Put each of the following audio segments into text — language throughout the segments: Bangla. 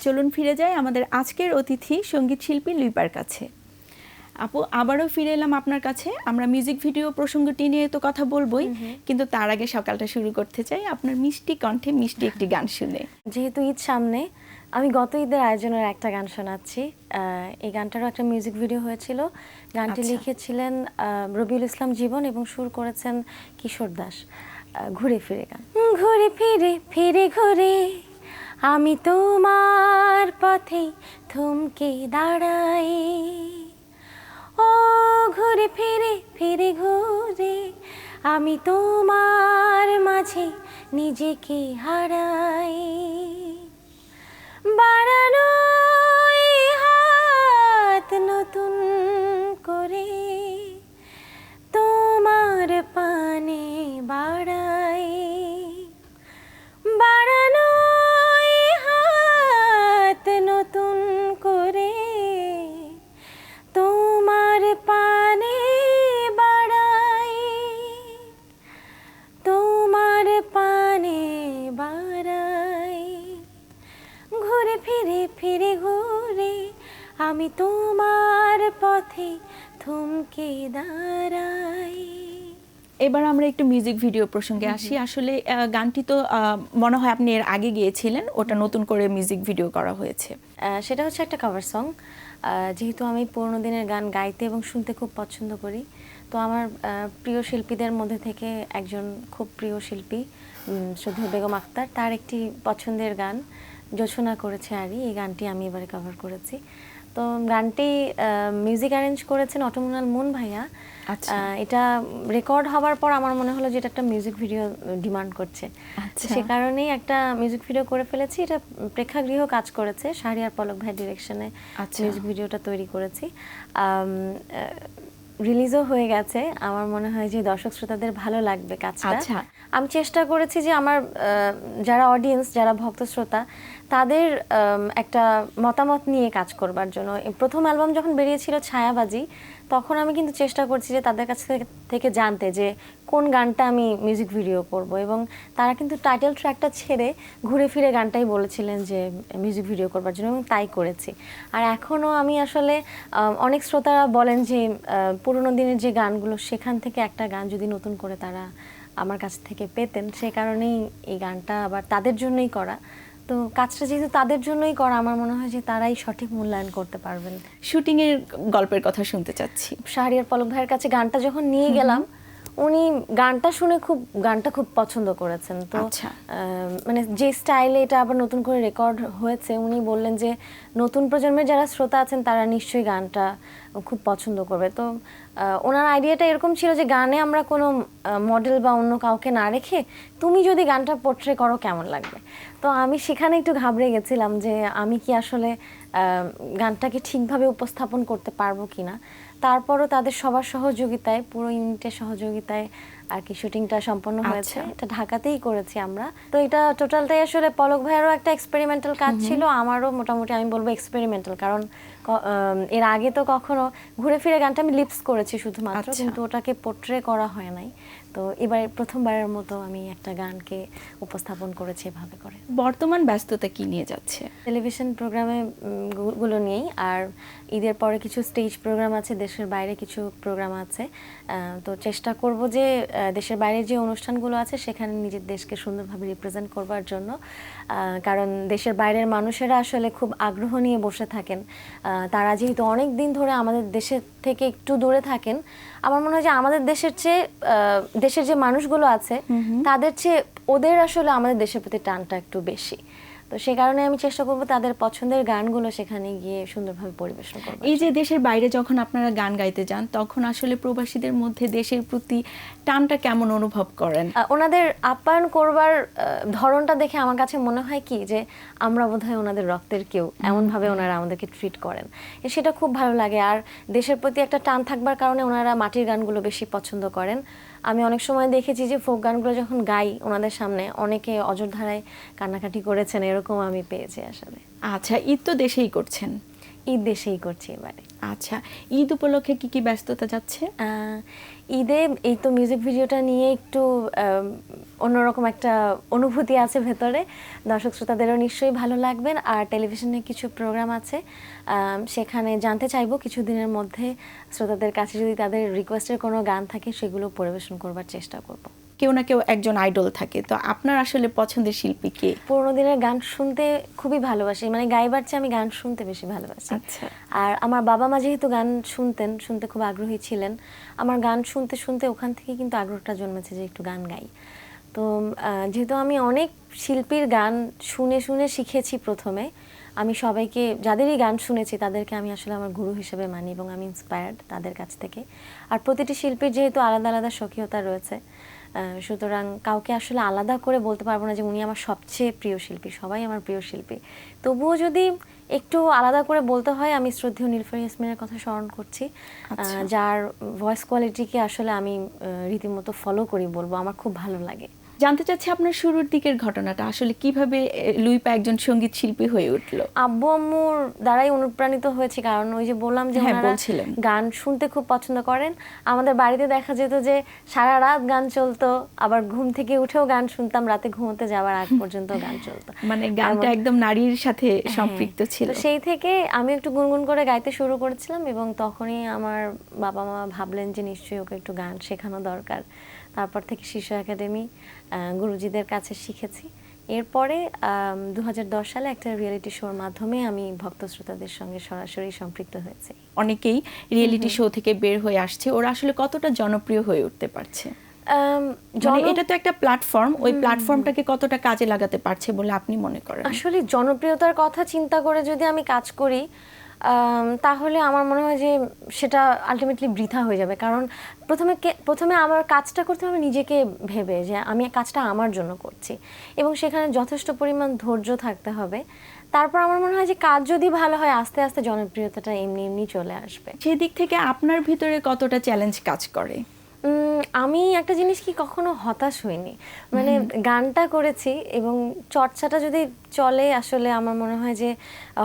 চলুন ফিরে যাই আমাদের আজকের অতিথি সঙ্গীত শিল্পী লিপার কাছে। আপু, আবারও ফিরে এলাম আপনার কাছে। আমরা মিউজিক ভিডিও প্রসঙ্গটি নিয়ে তো কথা বলবোই, কিন্তু তার আগে সকালটা শুরু করতে চাই আপনার মিষ্টি কণ্ঠে মিষ্টি একটি গান শুনে। যেহেতু ঈদ সামনে, আমি গত ঈদের আয়োজনের একটা গান শোনাচ্ছি। এই গানটারও একটা মিউজিক ভিডিও হয়েছিল। গানটি লিখেছিলেন রবিউল ইসলাম জীবন এবং সুর করেছেন কিশোর দাস। ঘুরে ফিরে গান। ঘুরে ফিরে ফিরে ঘুরে আমি তোমার পথে থমকে দাঁড়াই, ও ঘুরে ফিরে ফিরে ঘুরে আমি তোমার মাঝে নিজেকে হারাই। বাড়ানো এই হাত নতুন করে তোমার পানে বাড়াই, বাড়ানো এই হাত নতুন করে তোমার পানে বাড়াই, তোমার পানে বাড়াই। ঘুরে ফিরে ফিরে ঘুরে আমি তোমার পথে থমকে দাঁড়াই। এবার আমরা একটু মিউজিক ভিডিও প্রসঙ্গে আসি। আসলে গানটি তো মনে হয় আপনি এর আগে গিয়েছিলেন, ওটা নতুন করে মিউজিক ভিডিও করা হয়েছে। সেটা হচ্ছে একটা কভার সং। যেহেতু আমি পুরোনো দিনের গান গাইতে এবং শুনতে খুব পছন্দ করি, তো আমার প্রিয় শিল্পীদের মধ্যে থেকে একজন খুব প্রিয় শিল্পী শ্রদ্ধেয় বেগম আক্তার, তার একটি পছন্দের গান জোছনা করেছে আরি, এই গানটি আমি এবারে কভার করেছি। তো গানটি মিউজিক অ্যারেঞ্জ করেছেন অটোমোনাল মুন ভাইয়া। এটা রেকর্ড হওয়ার পর আমার মনে হলো যে এটা একটা মিউজিক ভিডিও ডিমান্ড করছে, সে কারণেই একটা মিউজিক ভিডিও করে ফেলেছি। এটা প্রেক্ষাগৃহ কাজ করেছে, শাহরিয়ার পলক ভাই ডিরেকশনে মিউজিক ভিডিওটা তৈরি করেছি। রিলিজও হয়ে গেছে। আমার মনে হয় যে দর্শক শ্রোতাদের ভালো লাগবে কাজটা। আমি চেষ্টা করেছি যে আমার যারা অডিয়েন্স, যারা ভক্ত শ্রোতা, তাদের একটা মতামত নিয়ে কাজ করবার জন্য। প্রথম অ্যালবাম যখন বেরিয়েছিল ছায়াবাজি, তখন আমি কিন্তু চেষ্টা করছি যে তাদের কাছ থেকে জানতে যে কোন গানটা আমি মিউজিক ভিডিও করব, এবং তারা কিন্তু টাইটেল ট্র্যাকটা ছেড়ে ঘুরে ফিরে গানটাই বলেছিলেন যে মিউজিক ভিডিও করবার জন্য, এবং তাই করেছি। আর এখনও আমি আসলে অনেক শ্রোতারা বলেন যে পুরোনো দিনের যে গানগুলো, সেখান থেকে একটা গান যদি নতুন করে তারা আমার কাছ থেকে পেতেন, সে কারণেই এই গানটা আবার তাদের জন্যই করা। তো কাজটা যেহেতু তাদের জন্যই করা, আমার মনে হয় যে তারাই সঠিক মূল্যায়ন করতে পারবেন। শুটিং এর গল্পের কথা শুনতে চাচ্ছি। শাহরিয়ার পলক ভাইয়ের কাছে গানটা যখন নিয়ে গেলাম, উনি গানটা শুনে গানটা খুব পছন্দ করেছেন। তো মানে যে স্টাইলে এটা আবার নতুন করে রেকর্ড হয়েছে, উনি বললেন যে নতুন প্রজন্মের যারা শ্রোতা আছেন তারা নিশ্চয়ই গানটা খুব পছন্দ করবে। তো ওনার আইডিয়াটা এরকম ছিল যে গানে আমরা কোনো মডেল বা অন্য কাউকে না রেখে তুমি যদি গানটা পোর্ট্রে করো কেমন লাগবে। তো আমি সেখানে একটু ঘাবড়ে গেছিলাম যে আমি কি আসলে গানটাকে ঠিকভাবে উপস্থাপন করতে পারবো কিনা। তারপরও তাদের সবার সহযোগিতায়, পুরো ইউনিটের সহযোগিতায় আর কি শুটিংটা সম্পন্ন হয়েছে। এটা ঢাকাতেই করেছি আমরা। তো এটা টোটালটাই আসলে পলক ভাইয়েরও একটা এক্সপেরিমেন্টাল কাজ ছিল, আমারও মোটামুটি আমি বলবো এক্সপেরিমেন্টাল। কারণ এর আগে তো কখনো ঘুরে ফিরে গানটা আমি লিপস করেছি শুধুমাত্র, কিন্তু ওটাকে পোর্ট্রে করা হয় নাই। তো এবার প্রথমবারের মতো আমি একটা গানকে উপস্থাপন করেছি এভাবে করে। বর্তমান ব্যস্ততা কি নিয়ে যাচ্ছে? টেলিভিশন প্রোগ্রামে গুলো নিয়েই, আর ঈদের পরে কিছু স্টেজ প্রোগ্রাম আছে, দেশের বাইরে কিছু প্রোগ্রাম আছে। তো চেষ্টা করব যে দেশের বাইরে যে অনুষ্ঠানগুলো আছে সেখানে নিজের দেশকে সুন্দরভাবে রিপ্রেজেন্ট করবার জন্য। কারণ দেশের বাইরের মানুষেরা আসলে খুব আগ্রহ নিয়ে বসে থাকেন। তারা যেহেতু অনেক দিন ধরে আমাদের দেশের থেকে একটু দূরে থাকেন, আমার মনে হয় যে আমাদের দেশের চেয়ে দেশের যে মানুষগুলো আছে তাদের চেয়ে ওদের আসলে আমাদের দেশের প্রতি টানটা একটু বেশি। তো সে কারণে আমি চেষ্টা করব তাদের পছন্দের গানগুলো সেখানে গিয়ে সুন্দরভাবে পরিবেশন করব। এই যে দেশের বাইরে যখন আপনারা গান গাইতে যান, তখন আসলে প্রবাসীদের মধ্যে দেশের প্রতি টানটা কেমন অনুভব করেন? ওনাদের আপ্যায়ন করবার ধরনটা দেখে আমার কাছে মনে হয় কি যে আমরা বোধহয় ওনাদের রক্তের কেউ, এমনভাবে ওনারা আমাদেরকে ট্রিট করেন, সেটা খুব ভালো লাগে। আর দেশের প্রতি একটা টান থাকবার কারণে ওনারা মাটির গানগুলো বেশি পছন্দ করেন। আমি অনেক সময় দেখেছি যে ফোক গানগুলো যখন গাই ওনাদের সামনে, অনেকে অজরধারায় কান্নাকাটি করেছেন, এরকম আমি পেয়েছি আসলে। আচ্ছা, ঈদ তো দেশেই করছেন, ঈদ দেশেই করছি এবারে। আচ্ছা, ঈদ উপলক্ষে কি কি ব্যস্ততা যাচ্ছে? ঈদে এই তো মিউজিক ভিডিওটা নিয়ে একটু অন্যরকম একটা অনুভূতি আছে ভেতরে, দর্শক শ্রোতাদেরও নিশ্চয়ই ভালো লাগবেন। আর টেলিভিশনে কিছু প্রোগ্রাম আছে, সেখানে জানতে চাইবো কিছুদিনের মধ্যে শ্রোতাদের কাছে যদি তাদের রিকোয়েস্টের কোনো গান থাকে সেগুলো পরিবেশন করবার চেষ্টা করব। কেউ না কেউ একজন আইডল থাকে, তো আপনার আসলে পছন্দের শিল্পী কে? পুরোনো দিনের গান শুনতে খুবই ভালোবাসি, মানে গাইবার চেয়ে আমি গান শুনতে বেশি ভালোবাসি। আচ্ছা। আর আমার বাবা মা যেহেতু গান শুনতে খুব আগ্রহী ছিলেন, আমার গান শুনতে শুনতে ওখান থেকে কিন্তু আগ্রহটা জন্মেছে যে একটু গান গাই। তো যেহেতু আমি অনেক শিল্পীর গান শুনে শুনে শিখেছি, প্রথমে আমি সবাইকে যাদেরই গান শুনেছি তাদেরকে আমি আসলে আমার গুরু হিসেবে মানি এবং আমি ইন্সপায়ার্ড তাদের কাছ থেকে। আর প্রতিটি শিল্পীর যেহেতু আলাদা আলাদা স্বকীয়তা রয়েছে, সুতরাং কাউকে আসলে আলাদা করে বলতে পারবো না যে উনি আমার সবচেয়ে প্রিয় শিল্পী, সবাই আমার প্রিয় শিল্পী। তবুও যদি একটু আলাদা করে বলতে হয়, আমি শ্রদ্ধেয় নীলুফার ইয়াসমিনের কথা স্মরণ করছি, যার ভয়েস কোয়ালিটিকে আসলে আমি রীতিমতো ফলো করি বলবো, আমার খুব ভালো লাগে। জানতে চাচ্ছি আপনার শুরুর দিকের ঘটনাটা, আসলে কিভাবে লুইপা একজন সঙ্গীত শিল্পী হয়ে উঠলো? আব্বু আম্মুর দ্বারাই অনুপ্রাণিত হয়েছি, কারণ ওই যে বললাম যে ওনারা গান শুনতে খুব পছন্দ করেন। আমাদের বাড়িতে দেখা যেত যে সারা রাত গান চলতো, আবার ঘুম থেকে উঠেও গান শুনতাম, রাতে ঘুমোতে যাওয়ার আগ পর্যন্ত গান চলতো। মানে গানটা একদম নারীর সাথে সম্পৃক্ত ছিল। তো সেই থেকে আমি একটু গুনগুন করে গাইতে শুরু করেছিলাম এবং তখনই আমার বাবা মা ভাবলেন যে নিশ্চয়ই ওকে একটু গান শেখানো দরকার। তারপর থেকে শিশু একাডেমি গুরুজিদের কাছে শিখেছি। এরপরে 2010 সালে একটা রিয়েলিটি শোর মাধ্যমে আমি ভক্ত শ্রোতাদের সঙ্গে সরাসরি সম্পৃক্ত হয়েছি। অনেকেই রিয়েলিটি শো থেকে বের হয়ে আসছে, ওরা আসলে কতটা জনপ্রিয় হয়ে উঠতে পারছে? এটা তো একটা প্ল্যাটফর্ম, ওই প্ল্যাটফর্মটাকে কতটা কাজে লাগাতে পারছে বলে আপনি মনে করেন? আসলে জনপ্রিয়তার কথা চিন্তা করে যদি আমি কাজ করি, তাহলে আমার মনে হয় যে সেটা আলটিমেটলি বৃথা হয়ে যাবে। কারণ প্রথমে আমার কাজটা করতে হবে নিজেকে ভেবে যে আমি কাজটা আমার জন্য করছি, এবং সেখানে যথেষ্ট পরিমাণ ধৈর্য থাকতে হবে। তারপর আমার মনে হয় যে কাজ যদি ভালো হয়, আস্তে আস্তে জনপ্রিয়তাটা এমনি এমনি চলে আসবে। সেই দিক থেকে আপনার ভিতরে কতটা চ্যালেঞ্জ কাজ করে? আমি একটা জিনিস কি কখনো হতাশ হইনি, মানে গানটা করেছি এবং চর্চাটা যদি চলে, আসলে আমার মনে হয় যে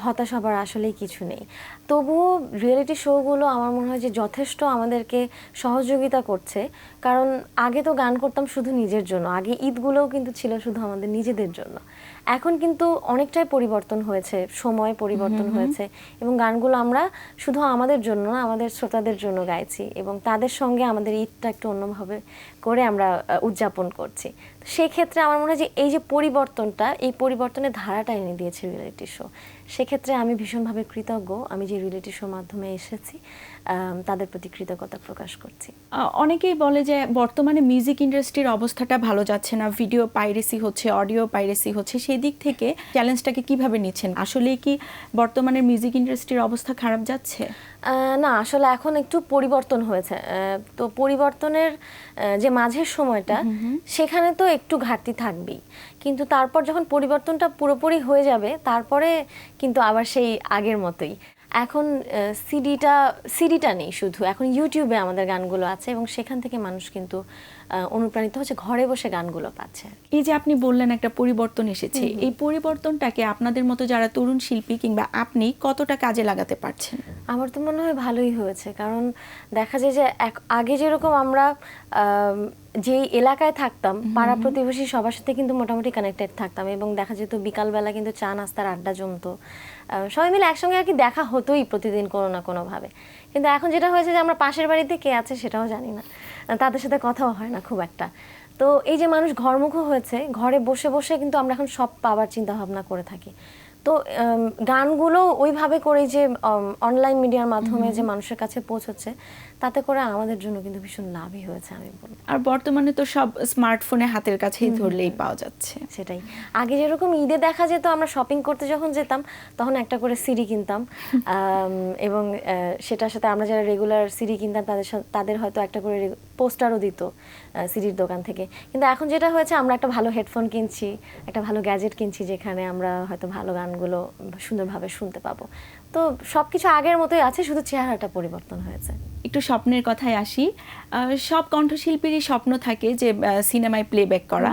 হতাশ হবার আসলেই কিছু নেই। তবুও রিয়েলিটি শোগুলো আমার মনে হয় যে যথেষ্ট আমাদেরকে সহযোগিতা করছে, কারণ আগে তো গান করতাম শুধু নিজের জন্য, আগে ঈদগুলোও কিন্তু ছিল শুধু আমাদের নিজেদের জন্য। এখন কিন্তু অনেকটাই পরিবর্তন হয়েছে, সময় পরিবর্তন হয়েছে, এবং গানগুলো আমরা শুধু আমাদের জন্য না, আমাদের শ্রোতাদের জন্য গাইছি, এবং তাদের সঙ্গে আমাদের ঈদটা একটু অন্যভাবে করে আমরা উদযাপন করছি। সেক্ষেত্রে আমার মনে হয় যে এই যে পরিবর্তনটা, এই পরিবর্তনের ধারাটা এনে দিয়েছে রিয়েলিটি শো। সেক্ষেত্রে আমি ভীষণভাবে কৃতজ্ঞ, আমি যে রিয়েলিটি শোর মাধ্যমে এসেছি তাদের প্রতি কৃতজ্ঞতা প্রকাশ করছি। অনেকেই বলে যে বর্তমানে মিউজিক ইন্ডাস্ট্রির অবস্থাটা ভালো যাচ্ছে না, ভিডিও পাইরেসি হচ্ছে, অডিও পাইরেসি হচ্ছে, সেই দিক থেকে চ্যালেঞ্জটাকে কিভাবে নিচ্ছেন? আসলে কি বর্তমানে মিউজিক ইন্ডাস্ট্রির অবস্থা খারাপ যাচ্ছে? না, আসলে এখন একটু পরিবর্তন হয়েছে। তো পরিবর্তনের যে মাঝের সময়টা, সেখানে তো একটু ঘাটতি থাকবেই, কিন্তু তারপর যখন পরিবর্তনটা পুরোপুরি হয়ে যাবে, তারপরে কিন্তু আবার সেই আগের মতোই। এখন সিডিটা নেই, শুধু এখন ইউটিউবে আমাদের গানগুলো আছে, এবং সেখান থেকে মানুষ কিন্তু অনুপ্রাণিত হচ্ছে, ঘরে বসে গানগুলো পাচ্ছে। এই যে আপনি বললেন একটা পরিবর্তন এসেছে, এই পরিবর্তনটাকে আপনাদের মতো যারা তরুণ শিল্পী কিংবা আপনি কতটা কাজে লাগাতে পারছেন? আমার তো মনে হয় ভালোই হয়েছে, কারণ দেখা যায় যে আগে যেরকম আমরা যেই এলাকায় থাকতাম, পাড়া প্রতিবেশী সবার সাথে কিন্তু মোটামুটি কানেক্টেড থাকতাম, এবং দেখা যেত বিকালবেলা কিন্তু চা নাস্তার আড্ডা জমতো, সবাই মিলে একসঙ্গে আর কি দেখা হতোই প্রতিদিন কোনো না কোনোভাবে। কিন্তু এখন যেটা হয়েছে যে আমরা পাশের বাড়িতে কে আছে সেটাও জানি না, তাদের সাথে কথাও হয় না খুব একটা। তো এই যে মানুষ ঘরমুখো হয়েছে, ঘরে বসে বসে কিন্তু আমরা এখন সব পাওয়ার চিন্তা ভাবনা করে থাকি। তো গানগুলো ওইভাবে করে যে অনলাইন মিডিয়ার মাধ্যমে যে মানুষের কাছে পৌঁছচ্ছে, তাতে করে আমাদের জন্য কিন্তু ভীষণ লাভই হয়েছে আমি বলবো। আর বর্তমানে তো সব স্মার্টফোনে হাতের কাছেই ধরলেই পাওয়া যাচ্ছে। সেটাই, আগে যেরকম ঈদে দেখা যেত আমরা শপিং করতে যখন যেতাম তখন একটা করে সিডি কিনতাম, এবং সেটার সাথে আমরা যারা রেগুলার সিডি কিনতাম তাদের হয়তো একটা করে পোস্টারও দিত সিডির দোকান থেকে। কিন্তু এখন যেটা হয়েছে, আমরা একটা ভালো হেডফোন কিনছি, একটা ভালো গ্যাজেট কিনছি, যেখানে আমরা হয়তো ভালো গান গানগুলো সুন্দরভাবে শুনতে পাবো। তো সবকিছু আগের মতোই আছে, শুধু চেহারাটা পরিবর্তন হয়েছে। একটু স্বপ্নের কথায় আসি। সব কণ্ঠশিল্পীরই স্বপ্ন থাকে যে সিনেমায় প্লেব্যাক করা।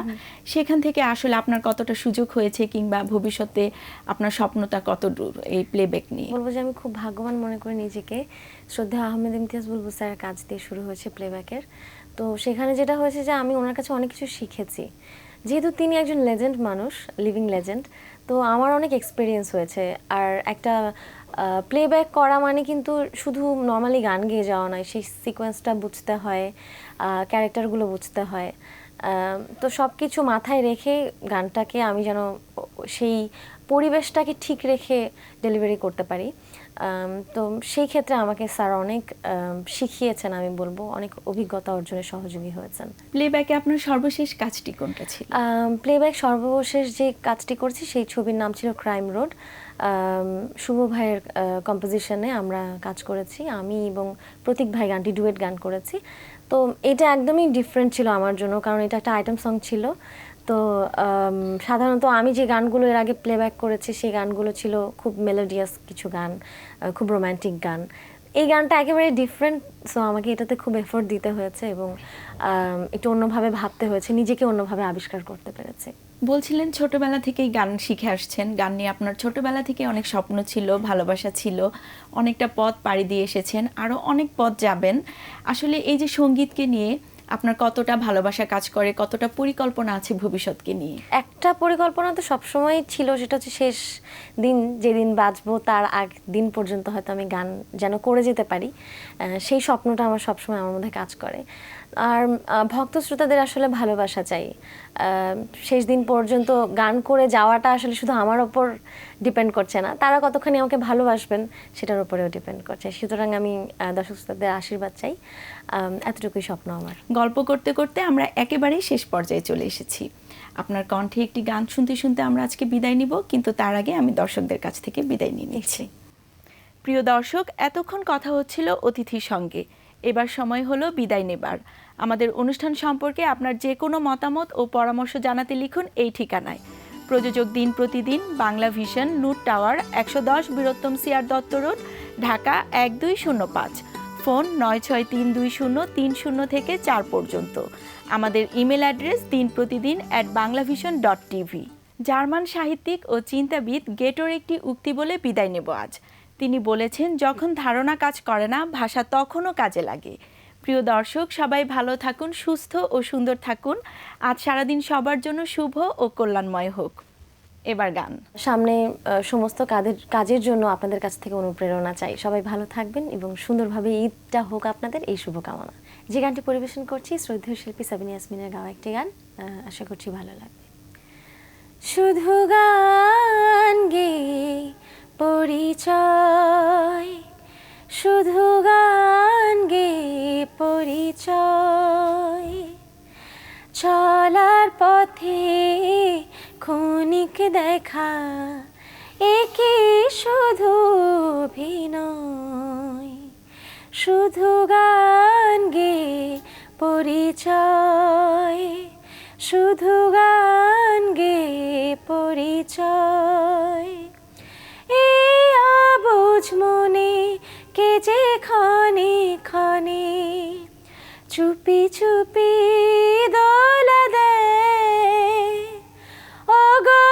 সেখান থেকে আসলে আপনার কতটা সুযোগ হয়েছে, কিংবা ভবিষ্যতে আপনার স্বপ্নটা কত দূর এই প্লেব্যাক নিয়ে? বলবো যে আমি খুব ভাগ্যবান মনে করি নিজেকে। শ্রদ্ধেয় আহমেদ ইমতিয়াজ বুলবুল স্যারের কাজ দিয়ে শুরু হয়েছে প্লেব্যাকের। তো সেখানে যেটা হয়েছে যে আমি ওনার কাছে অনেক কিছু শিখেছি। যেহেতু তিনি একজন লেজেন্ড মানুষ, লিভিং লেজেন্ড, তো আমার অনেক এক্সপিরিয়েন্স হয়েছে। আর একটা প্লেব্যাক করা মানে কিন্তু শুধু নর্মালি গান গেয়ে যাওয়া নয়, সেই সিকোয়েন্সটা বুঝতে হয়, ক্যারেক্টারগুলো বুঝতে হয়। তো সব কিছু মাথায় রেখে গানটাকে আমি যেন সেই পরিবেশটাকে ঠিক রেখে ডেলিভারি করতে পারি। তো সেই ক্ষেত্রে আমাকে স্যার অনেক শিখিয়েছেন, আমি বলবো অনেক অভিজ্ঞতা অর্জনে সহযোগী হয়েছেন। প্লেব্যাকে আপনার সর্বশেষ কাজটি কোনটা ছিল? প্লেব্যাক সর্বশেষ যে কাজটি করছি সেই ছবির নাম ছিল ক্রাইম রোড। শুভ ভাইয়ের কম্পোজিশনে আমরা কাজ করেছি, আমি এবং প্রতীক ভাই গানটি ডুয়েট গান করেছি। তো এটা একদমই ডিফারেন্ট ছিল আমার জন্য, কারণ এটা একটা আইটেম সং ছিল। তো সাধারণত আমি যে গানগুলো এর আগে প্লেব্যাক করেছি সেই গানগুলো ছিল খুব মেলোডিয়াস কিছু গান, খুব রোম্যান্টিক গান। এই গানটা একেবারে ডিফারেন্ট, সো আমাকে এটাতে খুব এফোর্ট দিতে হয়েছে এবং একটু অন্যভাবে ভাবতে হয়েছে, নিজেকে অন্যভাবে আবিষ্কার করতে পেরেছি। বলছিলেন ছোটবেলা থেকেই গান শিখে আসছেন, গান নিয়ে আপনার ছোটবেলা থেকে অনেক স্বপ্ন ছিল, ভালোবাসা ছিল, অনেকটা পথ পাড়ি দিয়ে এসেছেন, আরও অনেক পথ যাবেন। আসলে এই যে সঙ্গীতকে নিয়ে আপনার কতটা ভালোবাসা কাজ করে, কতটা পরিকল্পনা আছে ভবিষ্যৎকে নিয়ে? একটা পরিকল্পনা তো সবসময় ছিল, সেটা হচ্ছে শেষ দিন যেদিন বাঁচবো তার আগ দিন পর্যন্ত হয়তো আমি গান যেন করে যেতে পারি, সেই স্বপ্নটা আমার সবসময় আমার মধ্যে কাজ করে। আর ভক্ত শ্রোতাদের আসলে ভালোবাসা চাই। শেষ দিন পর্যন্ত গান করে যাওয়াটা আসলে শুধু আমার ওপর ডিপেন্ড করছে না, তারা কতখানি আমাকে ভালোবাসবেন সেটার উপরেও ডিপেন্ড করছে। সুতরাং আমি দর্শক শ্রোতাদের আশীর্বাদ চাই, এতটুকুই স্বপ্ন আমার। গল্প করতে করতে আমরা একেবারেই শেষ পর্যায়ে চলে এসেছি। আপনার কণ্ঠে একটি গান শুনতে শুনতে আমরা আজকে বিদায় নিব, কিন্তু তার আগে আমি দর্শকদের কাছ থেকে বিদায় নিয়ে নিচ্ছি। প্রিয় দর্শক, এতক্ষণ কথা হচ্ছিল অতিথির সঙ্গে, এবার সময় হলো বিদায় নেবার। আমাদের অনুষ্ঠান সম্পর্কে আপনার যে কোনো মতামত ও পরামর্শ জানাতে লিখুন এই ঠিকানায়। প্রযোজক দিন প্রতিদিন, বাংলা ভিশন, নুট tower, 110 Bir Uttam CR Dutta road, Dhaka 1205। Phone 963203 থেকে 4 পর্যন্ত। আমাদের ইমেল অ্যাড্রেস dinprotidin@banglavision.tv। জার্মান সাহিত্যিক ও চিন্তাবিদ গেটোর একটি উক্তি বলে বিদায় নেব আজ। তিনি বলেছেন, যখন ধারণা কাজ করে না, ভাষা তখনও কাজে লাগে। প্রিয় দর্শক, সবাই ভালো থাকুন, সুস্থ ও সুন্দর থাকুন। আজ সারাদিন সবার জন্য শুভ ও কল্যাণময় হোক। এবার গান। সামনে সমস্ত কাজের জন্য আপনাদের কাছ থেকে অনুপ্রেরণা চাই। সবাই ভালো থাকবেন এবং সুন্দরভাবে ঈদটা হোক আপনাদের, এই শুভকামনা। যে গানটি পরিবেশন করছি শ্রদ্ধেয় শিল্পী সাবিনা ইয়াসমিনের গাওয়া একটি গান, আশা করছি ভালো লাগবে। শুধু গান গে পরিচয়, শুধু গান গে পরিচয়, চলার পথে ক্ষণিক দেখা, একই শুধু অভিনয়। শুধু গান গে পরিচয়, শুধু গান গে পরিচয়। এই অবুঝ মনে কে যে ক্ষণে ক্ষণে চুপি চুপি দোলা দেয়। ওগো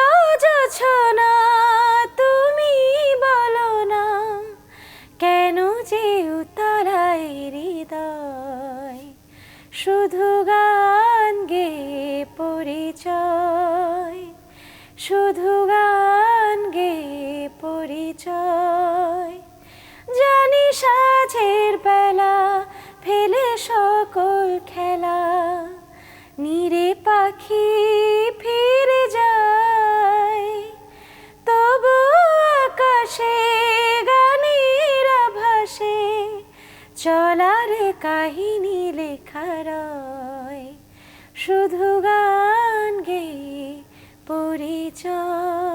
জোছনা তুমি বলো না, কেন যে উতলায় হৃদয়। শুধু গান গে পরিচয়, শুধু গান গে পরিচয়। জানি সাঁঝের বেলা ফেলে সকল খেলা, নীরে পাখি ফিরে যায়। তবু আকাশে গানের আভাসে চলার কাহিনী লেখা রয়। শুধু গান গে পরিচয়।